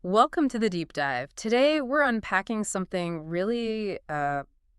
Welcome to the deep dive. Today, we're unpacking something really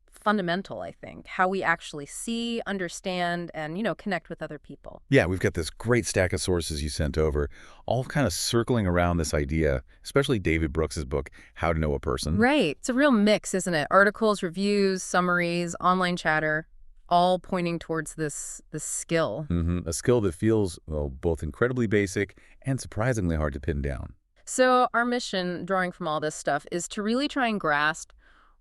fundamental, I think, how we actually see, understand, and, connect with other people. Yeah, we've got this great stack of sources you sent over, all kind of circling around this idea, especially David Brooks's book, How to Know a Person. Right. It's a real mix, isn't it? Articles, reviews, summaries, online chatter, all pointing towards this skill. A skill that feels, well, both incredibly basic and surprisingly hard to pin down. So, our mission, drawing from all this stuff, is to really try and grasp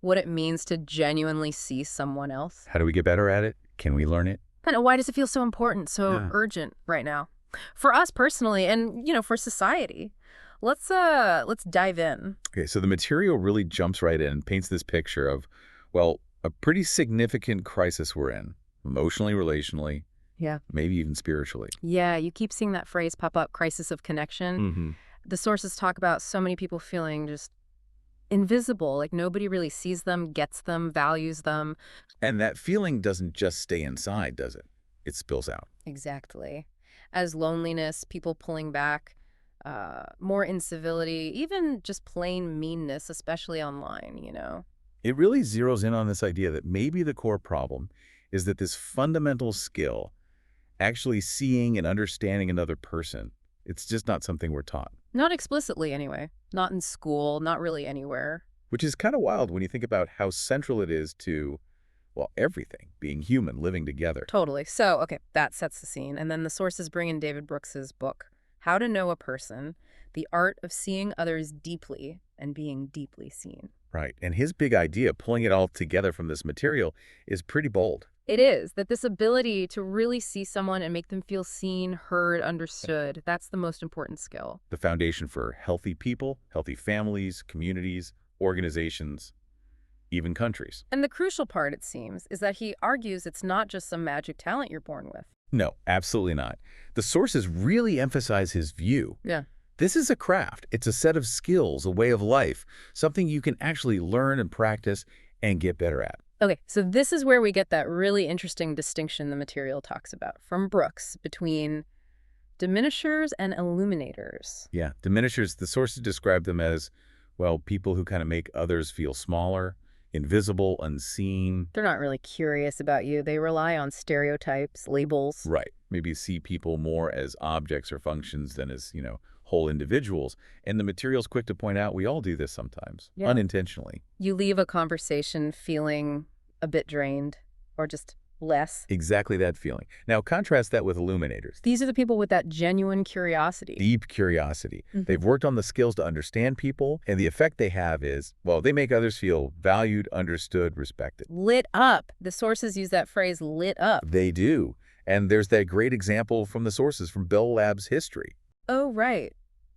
what it means to genuinely see someone else. How do we get better at it? Can we learn it? Kind of why does it feel so important, so Yeah. urgent right now? For us personally and, for society. Let's dive in. Okay, so the material really jumps right in and paints this picture of, well, a pretty significant crisis we're in, emotionally, relationally, Yeah. maybe even spiritually. Yeah, you keep seeing that phrase pop up, crisis of connection. hmm The sources talk about so many people feeling just invisible, like nobody really sees them, gets them, values them. And that feeling doesn't just stay inside, does it? It spills out. Exactly. As loneliness, people pulling back, more incivility, even just plain meanness, especially online. It really zeroes in on this idea that maybe the core problem is that this fundamental skill, actually seeing and understanding another person, it's just not something we're taught, Not explicitly, anyway. Not in school, not really anywhere. which is kind of wild when you think about how central it is to, well, everything, being human, living together. Totally. So, okay, that sets the scene. And then the sources bring in David Brooks's book, How to Know a Person, The Art of Seeing Others Deeply and Being Deeply Seen. Right. And his big idea, pulling it all together from this material, is pretty bold. It is that this ability to really see someone and make them feel seen, heard, understood, that's the most important skill. The foundation for healthy people, healthy families, communities, organizations, even countries. And the crucial part, it seems, is that he argues it's not just some magic talent you're born with. No, absolutely not. The sources really emphasize his view. Yeah. This is a craft. It's a set of skills, a way of life, something you can actually learn and practice and get better at. Okay, so this is where we get that really interesting distinction the material talks about from Brooks between diminishers and illuminators. Yeah, diminishers, the sources describe them as, well, people who kind of make others feel smaller, invisible, unseen. They're not really curious about you. They rely on stereotypes, labels. Right. Maybe see people more as objects or functions than as, whole individuals. And the material's quick to point out we all do this sometimes, Yeah. unintentionally. You leave a conversation feeling a bit drained or just less. Exactly that feeling. Now, contrast that with illuminators. These are the people with that genuine curiosity. Deep curiosity. Mhm. They've worked on the skills to understand people, and the effect they have is, well, they make others feel valued, understood, respected. Lit up. The sources use that phrase, lit up. They do. And there's that great example from the sources from Bell Labs history. Oh, right.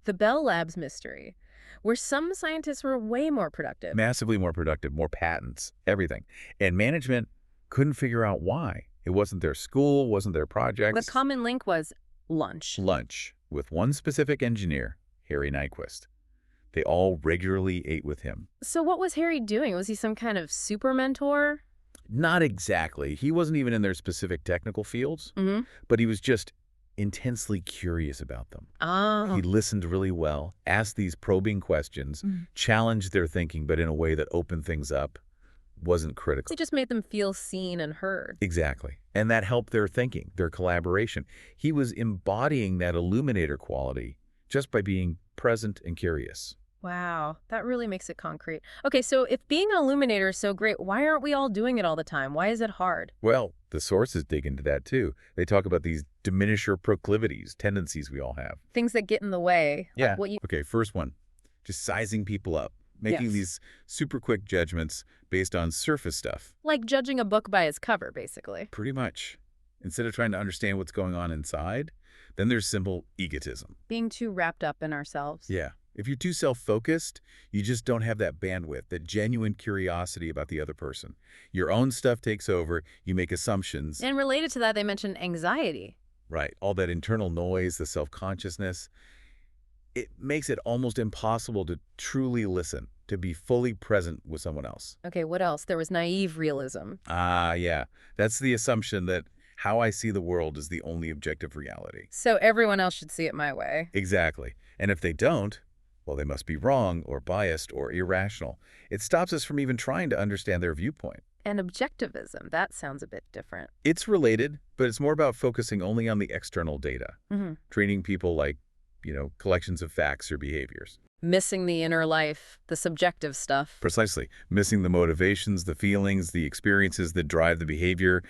The Bell Labs mystery, where some scientists were way more productive. Massively more productive, more patents, everything. And management couldn't figure out why. It wasn't their school, wasn't their projects. The common link was lunch. Lunch with one specific engineer, Harry Nyquist. They all regularly ate with him. So what was Harry doing? Was he some kind of super mentor? Not exactly. He wasn't even in their specific technical fields, Mm-hmm. but he was just intensely curious about them. Oh. He listened really well, asked these probing questions, Mm. challenged their thinking, but in a way that opened things up, wasn't critical. He just made them feel seen and heard. Exactly. And that helped their thinking, their collaboration. He was embodying that illuminator quality just by being present and curious. Wow, that really makes it concrete. Okay, so if being an illuminator is so great, why aren't we all doing it all the time? Why is it hard? Well, the sources dig into that too. They talk about these diminisher proclivities, tendencies we all have. Things that get in the way. like Yeah. what you Okay, first one, just sizing people up, making Yes. these super quick judgments based on surface stuff. like judging a book by its cover, basically. Pretty much. Instead of trying to understand what's going on inside, then there's simple egotism. Being too wrapped up in ourselves. Yeah. If you're too self-focused, you just don't have that bandwidth, that genuine curiosity about the other person. Your own stuff takes over, you make assumptions. And related to that, they mentioned anxiety. Right. All that internal noise, the self-consciousness, it makes it almost impossible to truly listen, to be fully present with someone else. Okay, what else? There was naive realism. Yeah. That's the assumption that how I see the world is the only objective reality. So everyone else should see it my way. Exactly. And if they don't, Well, they must be wrong or biased or irrational. It stops us from even trying to understand their viewpoint. And objectivism, that sounds a bit different. It's related, but it's more about focusing only on the external data, Hmm. treating people like, collections of facts or behaviors. Missing the inner life, the subjective stuff. Precisely. Missing the motivations, the feelings, the experiences that drive the behavior.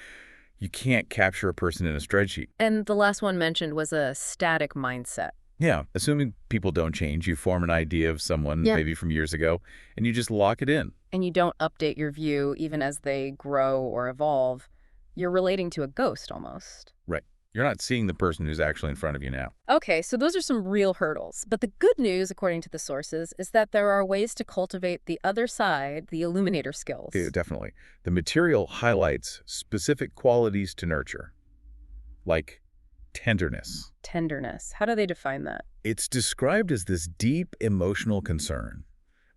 You can't capture a person in a spreadsheet. And the last one mentioned was a static mindset. Yeah, assuming people don't change, you form an idea of someone maybe from years ago, and you just lock it in. And you don't update your view even as they grow or evolve. You're relating to a ghost almost. Right. You're not seeing the person who's actually in front of you now. Okay, so those are some real hurdles. But the good news, according to the sources, is that there are ways to cultivate the other side, the Illuminator skills. Yeah, definitely. The material highlights specific qualities to nurture, like tenderness. Tenderness. How do they define that? It's described as this deep emotional concern,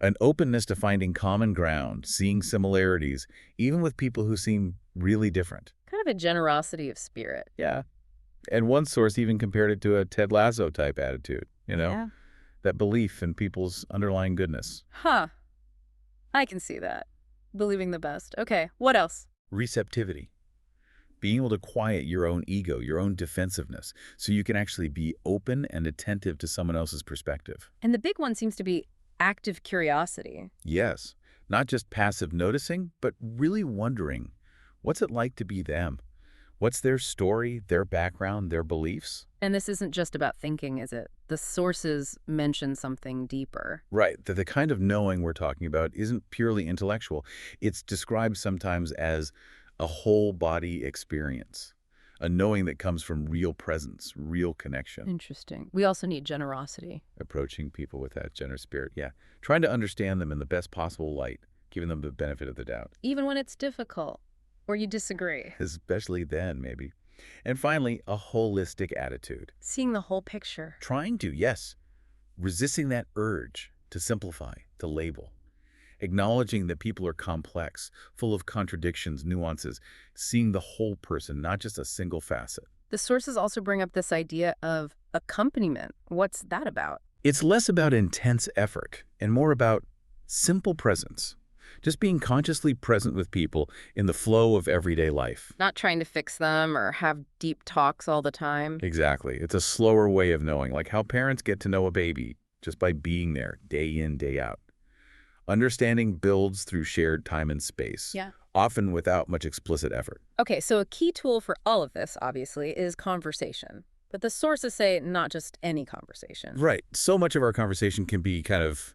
an openness to finding common ground, seeing similarities, even with people who seem really different. Kind of a generosity of spirit. Yeah. And one source even compared it to a Ted Lasso type attitude, Yeah. that belief in people's underlying goodness. Huh. I can see that. Believing the best. Okay, what else? Receptivity. Being able to quiet your own ego, your own defensiveness, so you can actually be open and attentive to someone else's perspective. And the big one seems to be active curiosity. Yes, not just passive noticing, but really wondering, what's it like to be them? What's their story, their background, their beliefs? And this isn't just about thinking, is it? The sources mention something deeper. Right, that the kind of knowing we're talking about isn't purely intellectual. It's described sometimes as a whole body experience, a knowing that comes from real presence, real connection. Interesting. We also need generosity. Approaching people with that generous spirit, yeah. Trying to understand them in the best possible light, giving them the benefit of the doubt. Even when it's difficult or you disagree. Especially then, maybe. And finally, a holistic attitude. Seeing the whole picture. Trying to, yes. Resisting that urge to simplify, to label. Acknowledging that people are complex, full of contradictions, nuances. Seeing the whole person, not just a single facet. The sources also bring up this idea of accompaniment. What's that about? It's less about intense effort and more about simple presence. Just being consciously present with people in the flow of everyday life. Not trying to fix them or have deep talks all the time. Exactly. It's a slower way of knowing, like how parents get to know a baby just by being there day in, day out. Understanding builds through shared time and space, often without much explicit effort. Okay, so a key tool for all of this, obviously, is conversation. But the sources say not just any conversation. Right. So much of our conversation can be kind of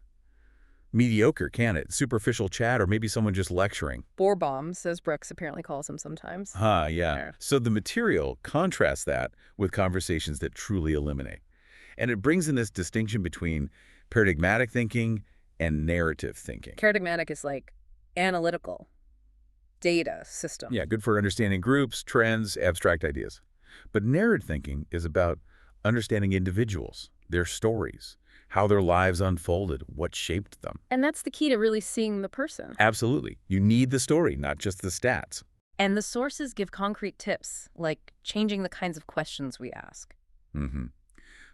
mediocre, can it? Superficial chat or maybe someone just lecturing. Bore bombs, as Brooks apparently calls them sometimes. Yeah. So the material contrasts that with conversations that truly eliminate. And it brings in this distinction between paradigmatic thinking and narrative thinking. Paradigmatic is like analytical, data system. Yeah, good for understanding groups, trends, abstract ideas. But narrative thinking is about understanding individuals, their stories, how their lives unfolded, what shaped them. And that's the key to really seeing the person. Absolutely. You need the story, not just the stats. And the sources give concrete tips, like changing the kinds of questions we ask.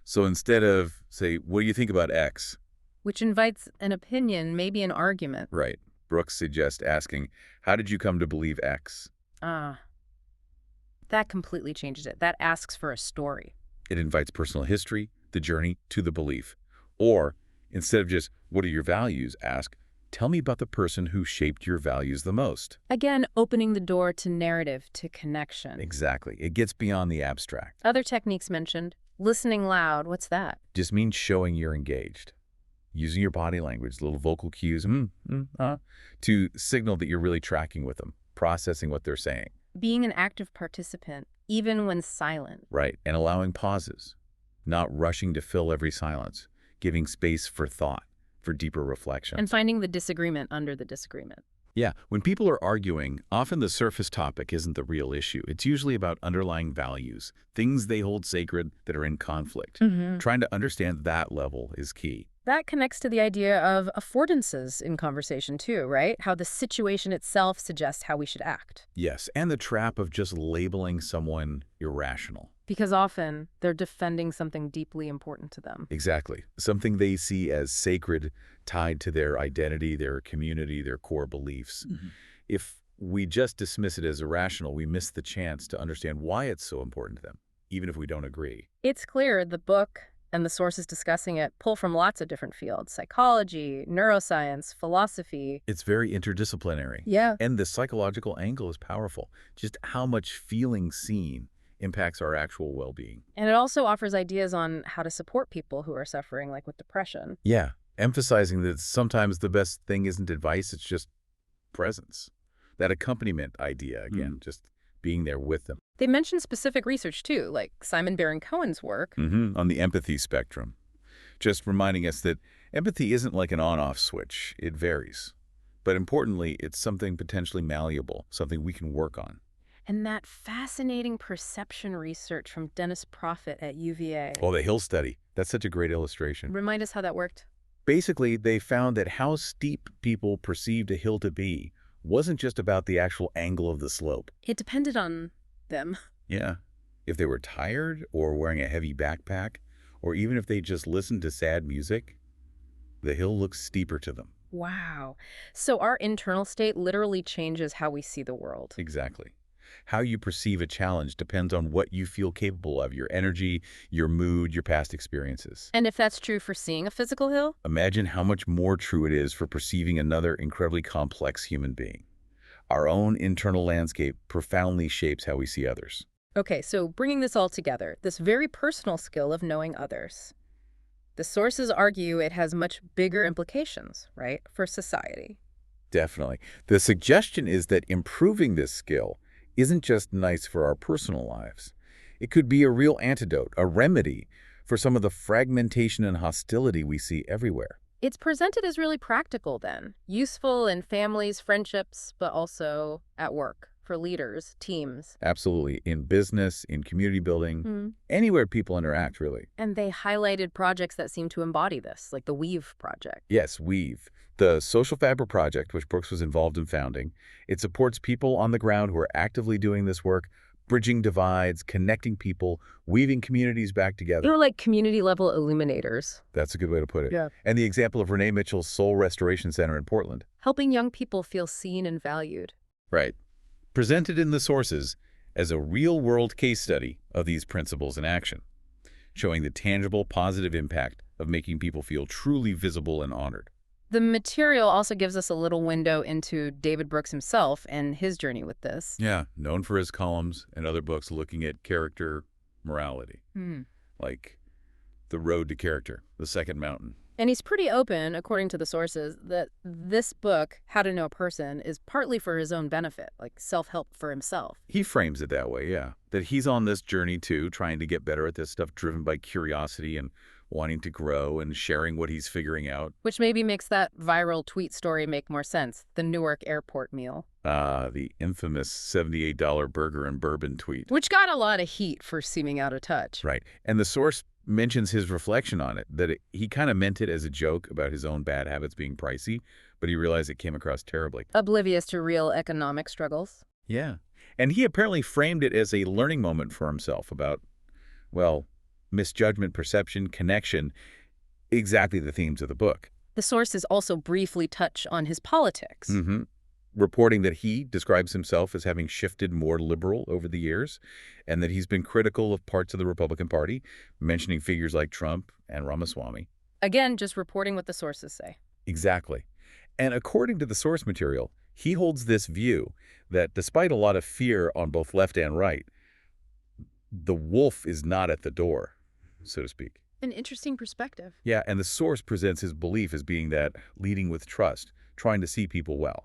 So instead of, say, what do you think about X? Which invites an opinion, maybe an argument. Right. Brooks suggests asking, how did you come to believe X? That completely changes it. That asks for a story. It invites personal history, the journey to the belief. Or, instead of just, what are your values, ask, tell me about the person who shaped your values the most. Again, opening the door to narrative, to connection. Exactly. It gets beyond the abstract. Other techniques mentioned, listening loud, what's that? Just means showing you're engaged. Using your body language, little vocal cues, to signal that you're really tracking with them, processing what they're saying. Being an active participant, even when silent. Right, and allowing pauses, not rushing to fill every silence, giving space for thought, for deeper reflection. And finding the disagreement under the disagreement. Yeah, when people are arguing, often the surface topic isn't the real issue. It's usually about underlying values, things they hold sacred that are in conflict. Trying to understand that level is key. That connects to the idea of affordances in conversation too, right? How the situation itself suggests how we should act. Yes, and the trap of just labeling someone irrational. Because often they're defending something deeply important to them. Exactly. Something they see as sacred, tied to their identity, their community, their core beliefs. If we just dismiss it as irrational, we miss the chance to understand why it's so important to them, even if we don't agree. It's clear the book and the sources discussing it pull from lots of different fields: psychology, neuroscience, philosophy. It's very interdisciplinary. Yeah. And the psychological angle is powerful. Just how much feeling seen impacts our actual well-being. And it also offers ideas on how to support people who are suffering, like with depression. Yeah, emphasizing that sometimes the best thing isn't advice, it's just presence. That accompaniment idea, again, just being there with them. They mention specific research, too, like Simon Baron-Cohen's work. On the empathy spectrum. Just reminding us that empathy isn't like an on-off switch. It varies. But importantly, it's something potentially malleable, something we can work on. And that fascinating perception research from Dennis Profit at UVA. Oh, the Hill study. That's such a great illustration. Remind us how that worked. Basically, they found that how steep people perceived a hill to be wasn't just about the actual angle of the slope. It depended on them. Yeah. If they were tired or wearing a heavy backpack, or even if they just listened to sad music, the hill looks steeper to them. Wow. So our internal state literally changes how we see the world. Exactly. How you perceive a challenge depends on what you feel capable of, your energy, your mood, your past experiences. And if that's true for seeing a physical hill? Imagine how much more true it is for perceiving another incredibly complex human being. Our own internal landscape profoundly shapes how we see others. Okay, so bringing this all together, this very personal skill of knowing others. The sources argue it has much bigger implications, right, for society. Definitely. The suggestion is that improving this skill isn't just nice for our personal lives. It could be a real antidote, a remedy for some of the fragmentation and hostility we see everywhere. It's presented as really practical then, useful in families, friendships, but also at work, for leaders, teams. Absolutely. In business, in community building, anywhere people interact, really. And they highlighted projects that seem to embody this, like the Weave project. Yes, Weave. The Social Fabric Project, which Brooks was involved in founding, it supports people on the ground who are actively doing this work, bridging divides, connecting people, weaving communities back together. They were like community-level illuminators. That's a good way to put it. Yeah. And the example of Renee Mitchell's Soul Restoration Center in Portland. Helping young people feel seen and valued. Right. Presented in the sources as a real-world case study of these principles in action, showing the tangible, positive impact of making people feel truly visible and honored. The material also gives us a little window into David Brooks himself and his journey with this. Yeah, known for his columns and other books looking at character morality, like The Road to Character, The Second Mountain. And he's pretty open, according to the sources, that this book, How to Know a Person, is partly for his own benefit, like self-help for himself. He frames it that way, yeah. That he's on this journey, too, trying to get better at this stuff, driven by curiosity and wanting to grow and sharing what he's figuring out. Which maybe makes that viral tweet story make more sense, the Newark airport meal. The infamous $78 burger and bourbon tweet. Which got a lot of heat for seeming out of touch. Right. And the source mentions his reflection on it, that he kind of meant it as a joke about his own bad habits being pricey, but he realized it came across terribly. Oblivious to real economic struggles. Yeah. And he apparently framed it as a learning moment for himself about, well, misjudgment, perception, connection, exactly the themes of the book. The sources also briefly touch on his politics. Reporting that he describes himself as having shifted more liberal over the years, and that he's been critical of parts of the Republican Party, mentioning figures like Trump and Ramaswamy. Again, just reporting what the sources say. Exactly. And according to the source material, he holds this view that despite a lot of fear on both left and right, the wolf is not at the door, so to speak. An interesting perspective. Yeah, and the source presents his belief as being that leading with trust, trying to see people well.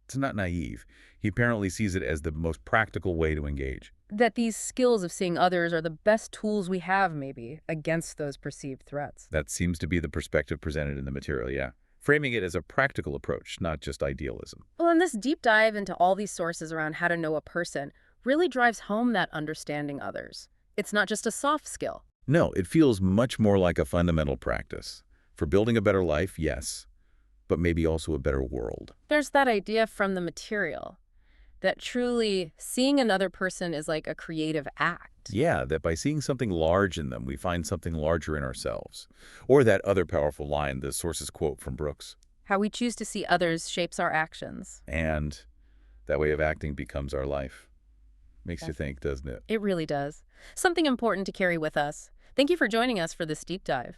It's not naive. He apparently sees it as the most practical way to engage. That these skills of seeing others are the best tools we have, maybe, against those perceived threats. That seems to be the perspective presented in the material, yeah. Framing it as a practical approach, not just idealism. Well, and this deep dive into all these sources around how to know a person really drives home that understanding others. It's not just a soft skill. No, it feels much more like a fundamental practice. For building a better life, yes, but maybe also a better world. There's that idea from the material that truly seeing another person is like a creative act. Yeah, that by seeing something large in them, we find something larger in ourselves. Or that other powerful line, the source's quote from Brooks. How we choose to see others shapes our actions. And that way of acting becomes our life. Makes you Yes. think, doesn't it? It really does. Something important to carry with us. Thank you for joining us for this deep dive.